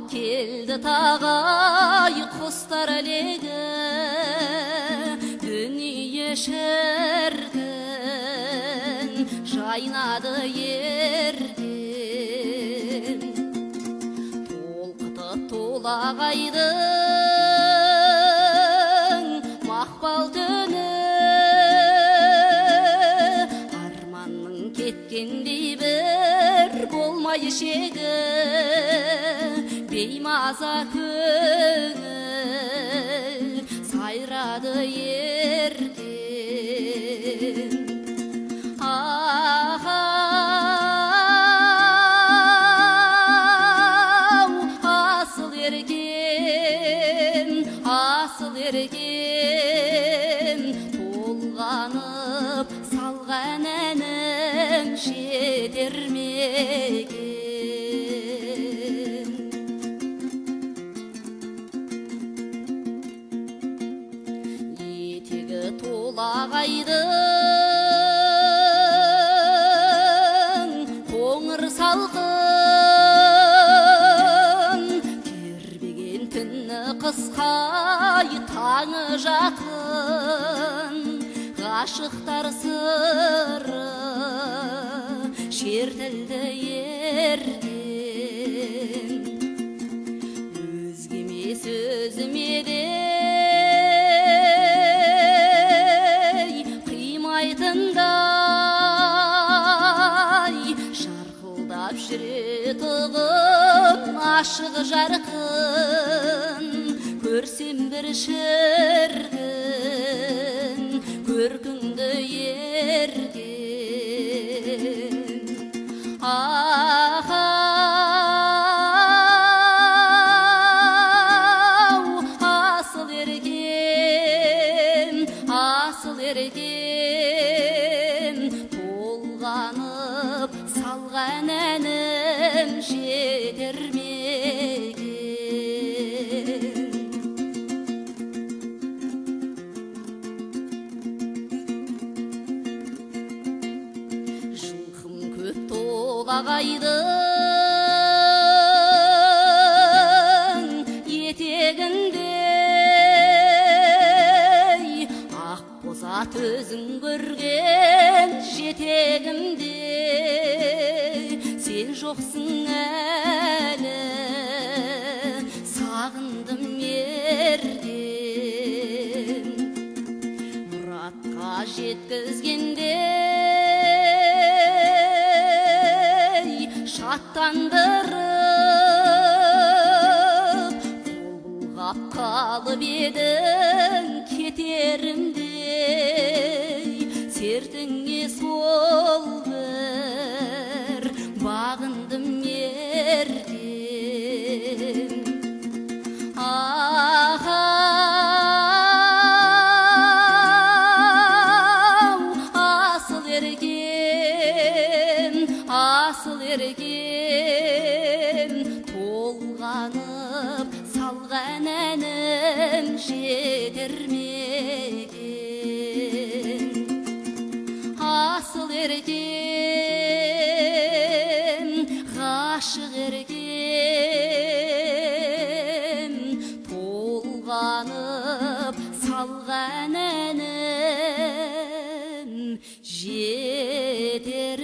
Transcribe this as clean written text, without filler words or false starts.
келді тағай құстар легі, дүние шіркін жайнады ерден. Толқыты толағайдың мақпал түні, арманның кеткендей бір болмай шегі, беймаза көңіл сайрады ерден. Асыл ерген, асыл ерген, толғанып салған әнім жетер ме екен. Етегі толағайдың қоңыр салқын, тербеген түні қысқай таңы жақын, ғашықтар сыры шертілді ерден. Өзгеме сөзіме де қимайтындай, шарқылдап жүретұғын ашық жарқын, көрсем бір шіркін көркіңді ерген. Асыл ерген, асыл ерген, толғанып салған әнім жетер ме екен. Жылқым көп толағайдың етегінде, ақ бозат өзің көрген жетегімде, сен жоқсың әлі сағындым ерден. Мұратқа жеткізгенде шаттандырып, қол бұлғап қалып едің кетерімде, сертіңе сол бір бағындым ерден. Асыл ерген, асыл ерген, толғанып салған әнім жетер ме екен. Асыл ерген, ғашық ерген, толғанып салған әнім жетер